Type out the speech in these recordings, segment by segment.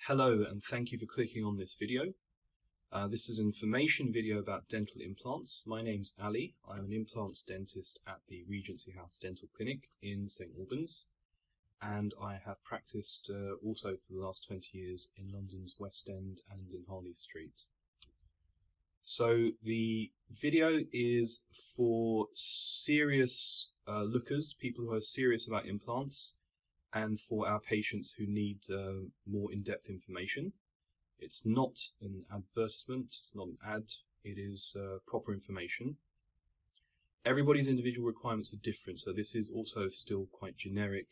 Hello and thank you for clicking on this video. This is an information video about dental implants. My name's Ali. I'm an implants dentist at the Regency House Dental Clinic in St Albans, and I have practiced also for the last 20 years in London's West End and in Harley Street. So the video is for serious lookers, people who are serious about implants, and for our patients who need more in-depth information. It's not an advertisement, it's not an ad, it is proper information. Everybody's individual requirements are different, so this is also still quite generic,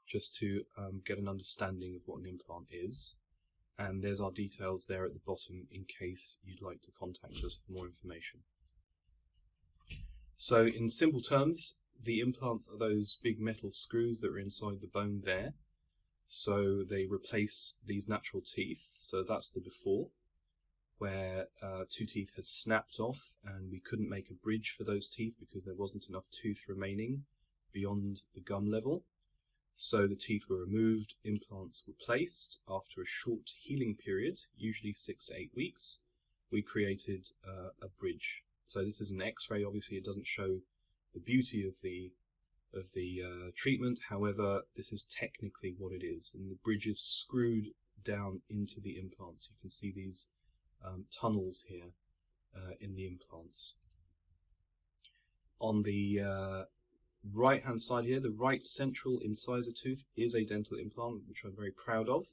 just to get an understanding of what an implant is. And there's our details there at the bottom in case you'd like to contact us for more information. So in simple terms, the implants are those big metal screws that are inside the bone there. So they replace these natural teeth. So that's the before, where two teeth had snapped off and we couldn't make a bridge for those teeth because there wasn't enough tooth remaining beyond the gum level. So the teeth were removed, implants were placed. After a short healing period, usually 6 to 8 weeks, we created a bridge. So this is an X-ray. Obviously it doesn't show the beauty of the treatment. However, this is technically what it is, and the bridge is screwed down into the implants. You can see these tunnels here in the implants. On the right hand side here, the right central incisor tooth is a dental implant, which I'm very proud of,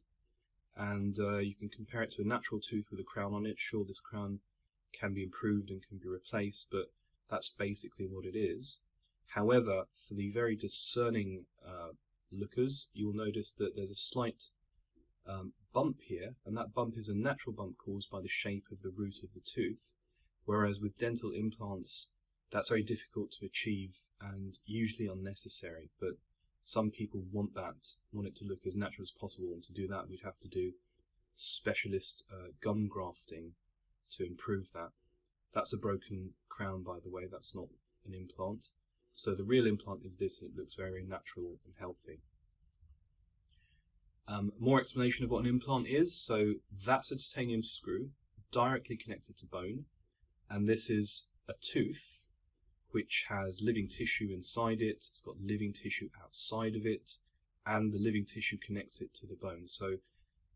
and you can compare it to a natural tooth with a crown on it. Sure, this crown can be improved and can be replaced, but that's basically what it is. However, for the very discerning lookers, you will notice that there's a slight bump here, and that bump is a natural bump caused by the shape of the root of the tooth, whereas with dental implants that's very difficult to achieve and usually unnecessary, but some people want it to look as natural as possible, and to do that we'd have to do specialist gum grafting to improve that. That's a broken crown, by the way, that's not an implant. So the real implant is this, and it looks very natural and healthy. More explanation of what an implant is. So that's a titanium screw directly connected to bone, and this is a tooth which has living tissue inside it. It's got living tissue outside of it, and the living tissue connects it to the bone. So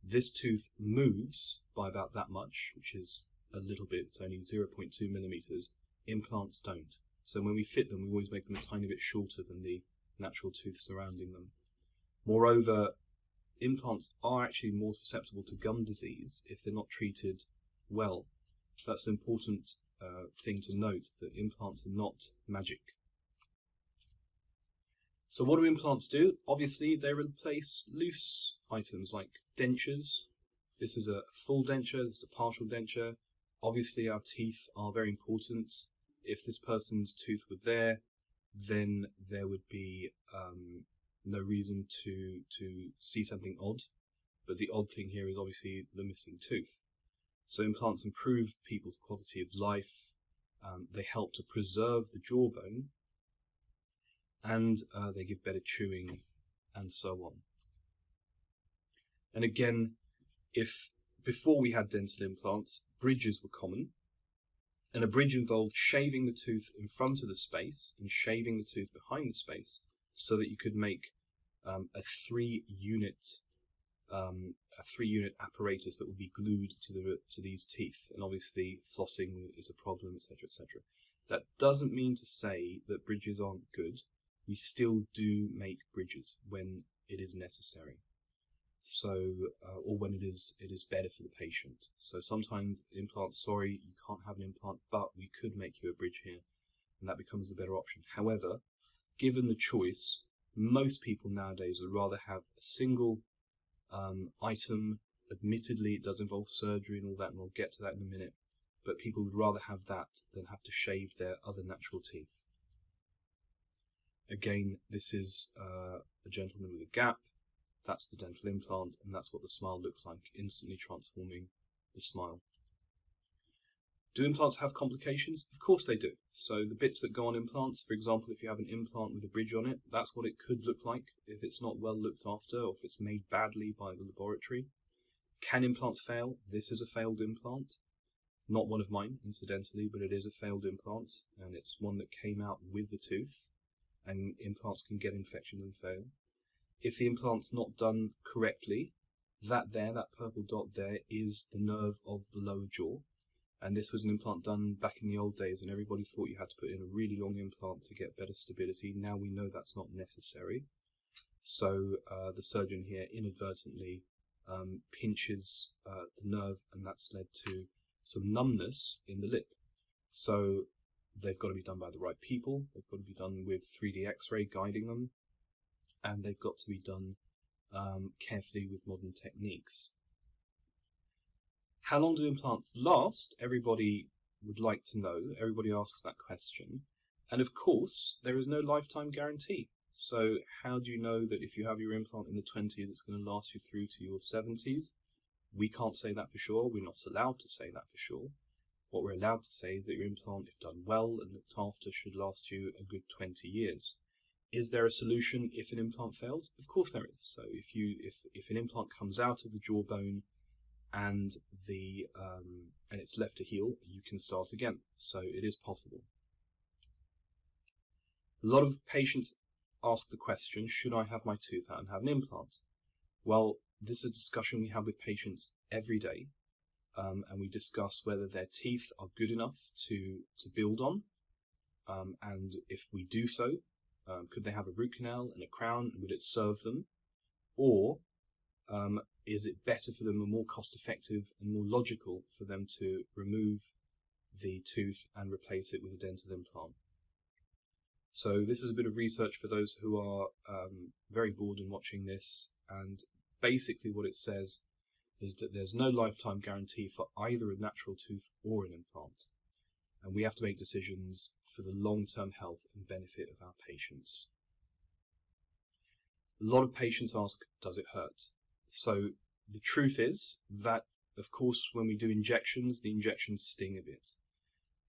this tooth moves by about that much, which is a little bit, it's only 0.2 millimeters. Implants don't. So when we fit them, we always make them a tiny bit shorter than the natural tooth surrounding them. Moreover, implants are actually more susceptible to gum disease if they're not treated well. That's an important thing to note, that implants are not magic. So what do implants do? Obviously, they replace loose items like dentures. This is a full denture, this is a partial denture. Obviously, our teeth are very important. If this person's tooth were there, then there would be no reason to see something odd. But the odd thing here is obviously the missing tooth. So implants improve people's quality of life. They help to preserve the jawbone, and they give better chewing, and so on. And again, if before we had dental implants, bridges were common. And a bridge involved shaving the tooth in front of the space and shaving the tooth behind the space, so that you could make a three-unit apparatus that would be glued to these teeth. And obviously, flossing is a problem, etc., etc. That doesn't mean to say that bridges aren't good. We still do make bridges when it is necessary. So, or when it is better for the patient. So sometimes implants, sorry, you can't have an implant, but we could make you a bridge here, and that becomes a better option. However, given the choice, most people nowadays would rather have a single item. Admittedly, it does involve surgery and all that, and we'll get to that in a minute, but people would rather have that than have to shave their other natural teeth. Again, this is a gentleman with a gap. That's the dental implant, and that's what the smile looks like, instantly transforming the smile. Do implants have complications? Of course they do. So the bits that go on implants, for example, if you have an implant with a bridge on it, that's what it could look like if it's not well looked after, or if it's made badly by the laboratory. Can implants fail? This is a failed implant. Not one of mine, incidentally, but it is a failed implant, and it's one that came out with the tooth, and implants can get infections and fail. If the implant's not done correctly, that purple dot there, is the nerve of the lower jaw, and this was an implant done back in the old days, and everybody thought you had to put in a really long implant to get better stability. Now we know that's not necessary. So the surgeon here inadvertently pinches the nerve, and that's led to some numbness in the lip. So they've got to be done by the right people, they've got to be done with 3D X-ray guiding them, and they've got to be done carefully with modern techniques. How long do implants last? Everybody would like to know, everybody asks that question, and of course there is no lifetime guarantee. So how do you know that if you have your implant in the 20s it's going to last you through to your 70s? We can't say that for sure, we're not allowed to say that for sure. What we're allowed to say is that your implant, if done well and looked after, should last you a good 20 years. Is there a solution if an implant fails? Of course there is. So if an implant comes out of the jawbone and it's left to heal, you can start again. So it is possible. A lot of patients ask the question, should I have my tooth out and have an implant? Well, this is a discussion we have with patients every day, and we discuss whether their teeth are good enough to build on, and if we do so, could they have a root canal and a crown, and would it serve them? Or is it better for them and more cost effective and more logical for them to remove the tooth and replace it with a dental implant? So this is a bit of research for those who are very bored in watching this, and basically what it says is that there's no lifetime guarantee for either a natural tooth or an implant, and we have to make decisions for the long-term health and benefit of our patients. A lot of patients ask, does it hurt? So the truth is that, of course, when we do injections, the injections sting a bit.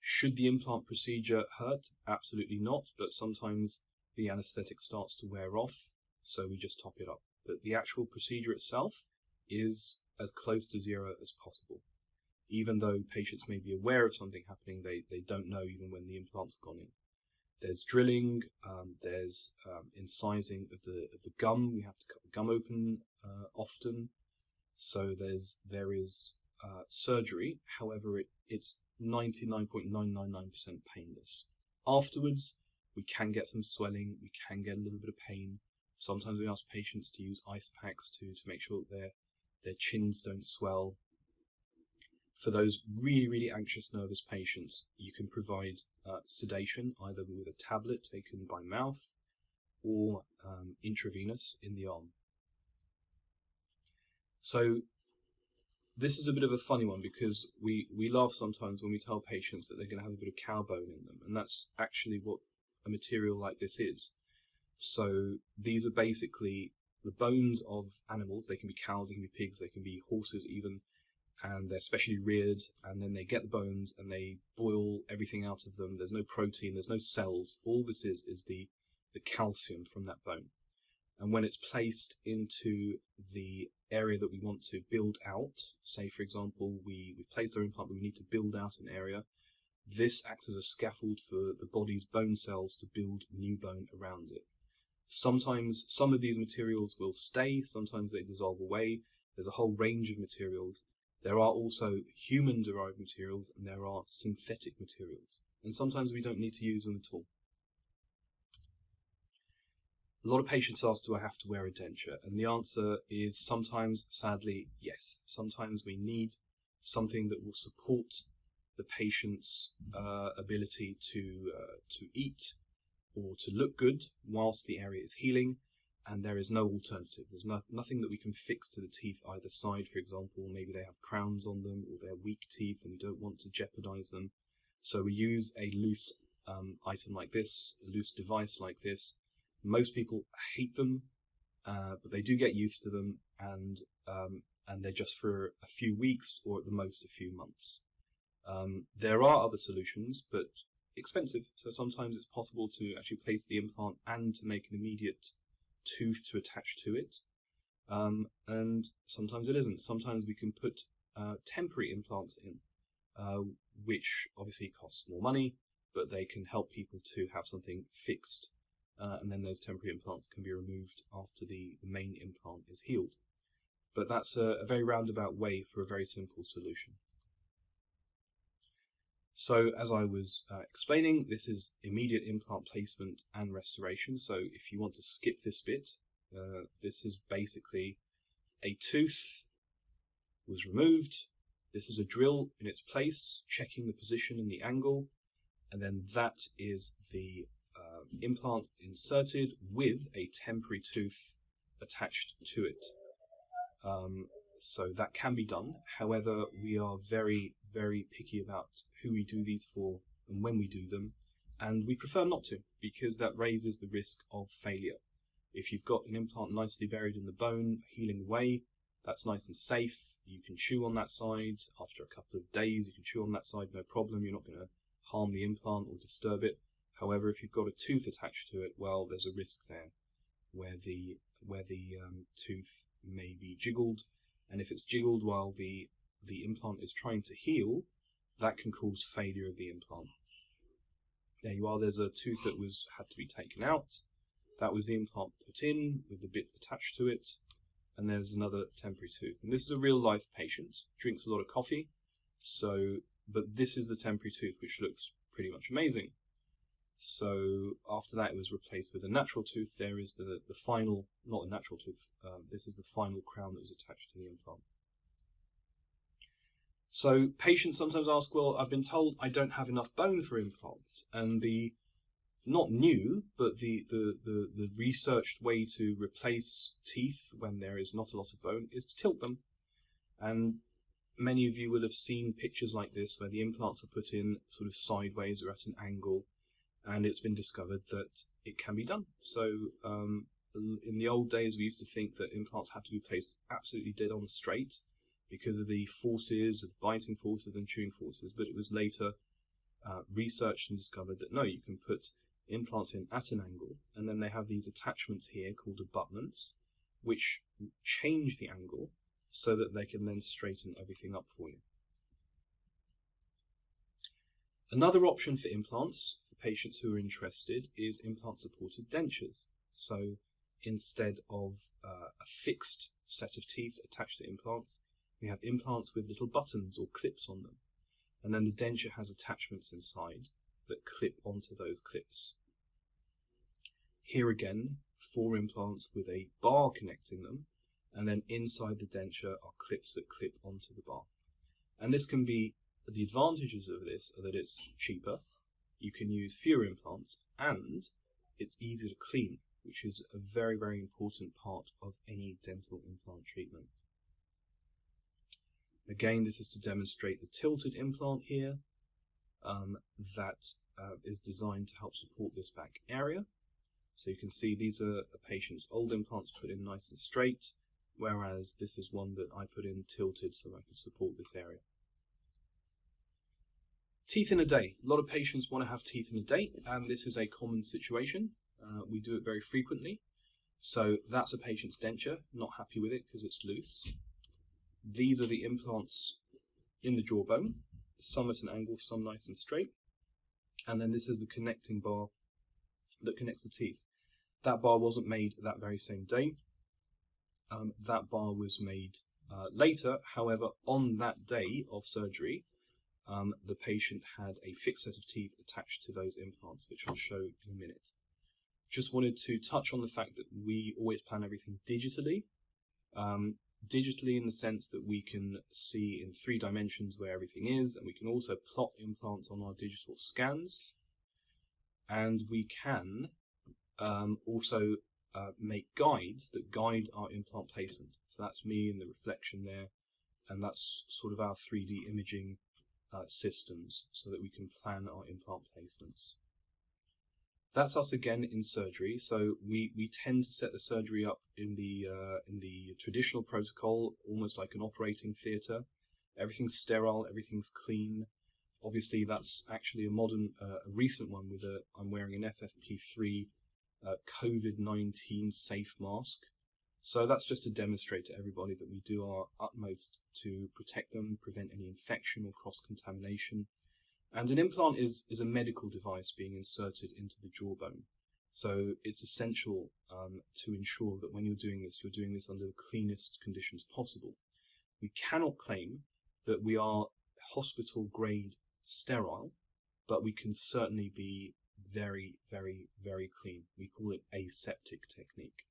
Should the implant procedure hurt? Absolutely not, but sometimes the anesthetic starts to wear off, so we just top it up. But the actual procedure itself is as close to zero as possible. Even though patients may be aware of something happening, they don't know even when the implant's gone in. There's drilling, there's incising of the gum. We have to cut the gum open often. So there is surgery. However, it's 99.999% painless. Afterwards, we can get some swelling, we can get a little bit of pain. Sometimes we ask patients to use ice packs to make sure that their chins don't swell. For those really anxious, nervous patients, you can provide sedation, either with a tablet taken by mouth or intravenous in the arm. So this is a bit of a funny one, because we laugh sometimes when we tell patients that they're going to have a bit of cow bone in them, and that's actually what a material like this is. So these are basically the bones of animals. They can be cows, they can be pigs, they can be horses even, and they're specially reared, and then they get the bones and they boil everything out of them. There's no protein, there's no cells. All this is the calcium from that bone. And when it's placed into the area that we want to build out, say for example we've placed our implant but we need to build out an area, this acts as a scaffold for the body's bone cells to build new bone around it. Sometimes some of these materials will stay, sometimes they dissolve away. There's a whole range of materials. There are also human-derived materials and there are synthetic materials, and sometimes we don't need to use them at all. A lot of patients ask, do I have to wear a denture? And the answer is sometimes, sadly, yes. Sometimes we need something that will support the patient's ability to eat or to look good whilst the area is healing, and there is no alternative. There's nothing that we can fix to the teeth either side. For example, maybe they have crowns on them or they're weak teeth and we don't want to jeopardize them. So we use a loose item like this, a loose device like this. Most people hate them, but they do get used to them, and they're just for a few weeks or at the most a few months. There are other solutions, but expensive, so sometimes it's possible to actually place the implant and to make an immediate tooth to attach to it. and sometimes it isn't. Sometimes we can put temporary implants in, which obviously costs more money, but they can help people to have something fixed, and then those temporary implants can be removed after the main implant is healed. But that's a very roundabout way for a very simple solution. So as I was explaining, this is immediate implant placement and restoration. So if you want to skip this bit, this is basically a tooth was removed. This is a drill in its place, checking the position and the angle, and then that is the implant inserted with a temporary tooth attached to it. So that can be done. However, we are very, very picky about who we do these for and when we do them, and we prefer not to, because that raises the risk of failure. If you've got an implant nicely buried in the bone, healing away, that's nice and safe. You can chew on that side. After a couple of days, you can chew on that side, no problem. You're not going to harm the implant or disturb it. However, if you've got a tooth attached to it, well, there's a risk there where the tooth may be jiggled, and if it's jiggled while the implant is trying to heal, that can cause failure of the implant. There you are. There's a tooth that had to be taken out. That was the implant put in with the bit attached to it, and there's another temporary tooth. And this is a real life patient, drinks a lot of coffee, but this is the temporary tooth, which looks pretty much amazing. So after that, it was replaced with a natural tooth. There is the final, not a natural tooth, this is the final crown that was attached to the implant. So patients sometimes ask, well, I've been told I don't have enough bone for implants, and the not new, but the researched way to replace teeth when there is not a lot of bone is to tilt them. And many of you will have seen pictures like this where the implants are put in sort of sideways or at an angle, and it's been discovered that it can be done. So in the old days, we used to think that implants had to be placed absolutely dead on straight because of the forces, of the biting forces and chewing forces, but it was later researched and discovered that no, you can put implants in at an angle, and then they have these attachments here called abutments, which change the angle so that they can then straighten everything up for you. Another option for implants, for patients who are interested, is implant-supported dentures. So instead of a fixed set of teeth attached to implants, we have implants with little buttons or clips on them. And then the denture has attachments inside that clip onto those clips. Here again, 4 implants with a bar connecting them, and then inside the denture are clips that clip onto the bar. And this can be, the advantages of this are that it's cheaper, you can use fewer implants, and it's easy to clean, which is a very, very important part of any dental implant treatment. Again, this is to demonstrate the tilted implant here that is designed to help support this back area. So you can see these are a patient's old implants put in nice and straight, whereas this is one that I put in tilted so I could support this area. Teeth in a day. A lot of patients want to have teeth in a day, and this is a common situation. We do it very frequently. So that's a patient's denture, not happy with it because it's loose. These are the implants in the jawbone, some at an angle, some nice and straight. And then this is the connecting bar that connects the teeth. That bar wasn't made that very same day. That bar was made later. However, on that day of surgery, the patient had a fixed set of teeth attached to those implants, which I'll show in a minute. Just wanted to touch on the fact that we always plan everything digitally. Digitally in the sense that we can see in 3 dimensions where everything is, and we can also plot implants on our digital scans. And we can also make guides that guide our implant placement. So that's me in the reflection there, and that's sort of our 3D imaging systems so that we can plan our implant placements. That's us again in surgery. So we tend to set the surgery up in the traditional protocol, almost like an operating theatre. Everything's sterile, everything's clean. Obviously, that's actually a modern, a recent one with I'm wearing an FFP3 COVID-19 safe mask, So that's just to demonstrate to everybody that we do our utmost to protect them, prevent any infection or cross-contamination. And an implant is a medical device being inserted into the jawbone. So it's essential to ensure that when you're doing this under the cleanest conditions possible. We cannot claim that we are hospital-grade sterile, but we can certainly be very, very, very clean. We call it aseptic technique.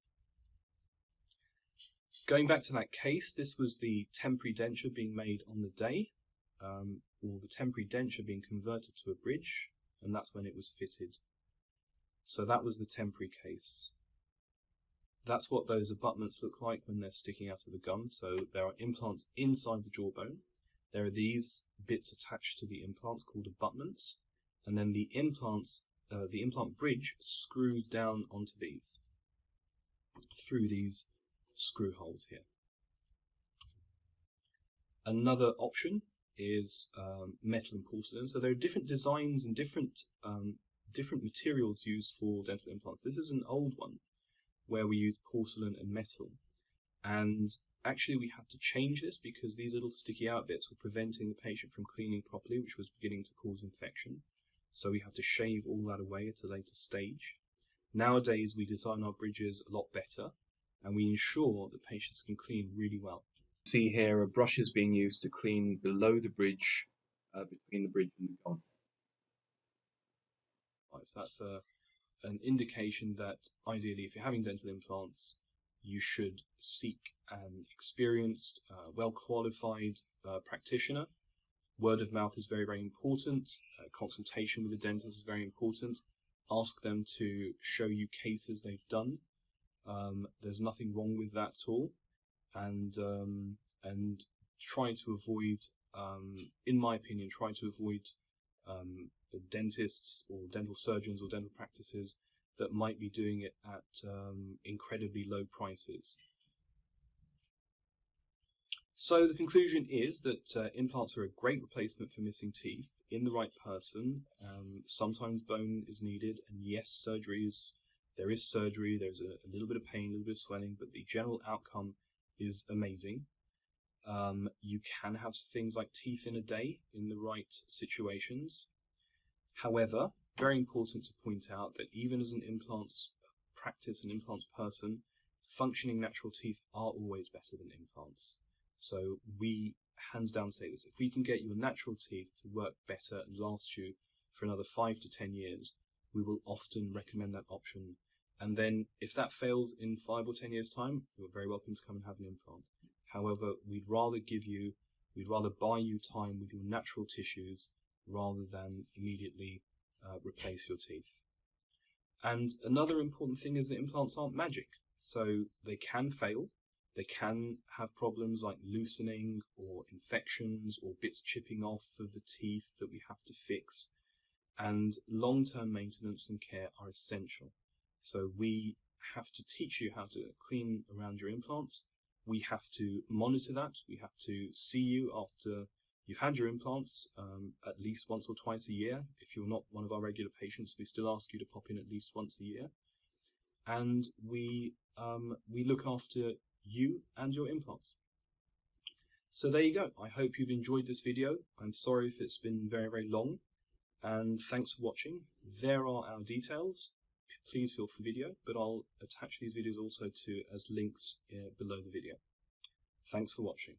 Going back to that case, this was the temporary denture being made on the day, or the temporary denture being converted to a bridge, and that's when it was fitted. So that was the temporary case. That's what those abutments look like when they're sticking out of the gum. So there are implants inside the jawbone. There are these bits attached to the implants called abutments, and then the implant bridge screws down onto these through these screw holes here. Another option is metal and porcelain. So there are different designs and different materials used for dental implants. This is an old one where we use porcelain and metal, and actually we had to change this because these little sticky out bits were preventing the patient from cleaning properly, which was beginning to cause infection. So we had to shave all that away at a later stage. Nowadays we design our bridges a lot better, and we ensure that patients can clean really well. See here, a brush is being used to clean below the bridge, between the bridge and the gum. Right, so that's an indication that ideally, if you're having dental implants, you should seek an experienced, well-qualified practitioner. Word of mouth is very, very important. Consultation with the dentist is very important. Ask them to show you cases they've done. There's nothing wrong with that at all, and try to avoid, in my opinion, try to avoid dentists or dental surgeons or dental practices that might be doing it at incredibly low prices. So the conclusion is that implants are a great replacement for missing teeth in the right person. Sometimes bone is needed, and yes, there is surgery, there's a little bit of pain, a little bit of swelling, but the general outcome is amazing. You can have things like teeth in a day in the right situations. However, very important to point out that even as an implants practice, an implants person, functioning natural teeth are always better than implants. So we hands down say this: if we can get your natural teeth to work better and last you for another 5 to 10 years, we will often recommend that option. And then if that fails in 5 or 10 years time, you're very welcome to come and have an implant. However, we'd rather buy you time with your natural tissues rather than immediately replace your teeth. And another important thing is that implants aren't magic. So they can fail. They can have problems like loosening or infections or bits chipping off of the teeth that we have to fix. And long-term maintenance and care are essential. So we have to teach you how to clean around your implants. We have to monitor that. We have to see you after you've had your implants at least once or twice a year. If you're not one of our regular patients, we still ask you to pop in at least once a year. And we look after you and your implants. So there you go. I hope you've enjoyed this video. I'm sorry if it's been very, very long. And thanks for watching. There are our details. Please feel free video, but I'll attach these videos also as links below the video. Thanks for watching.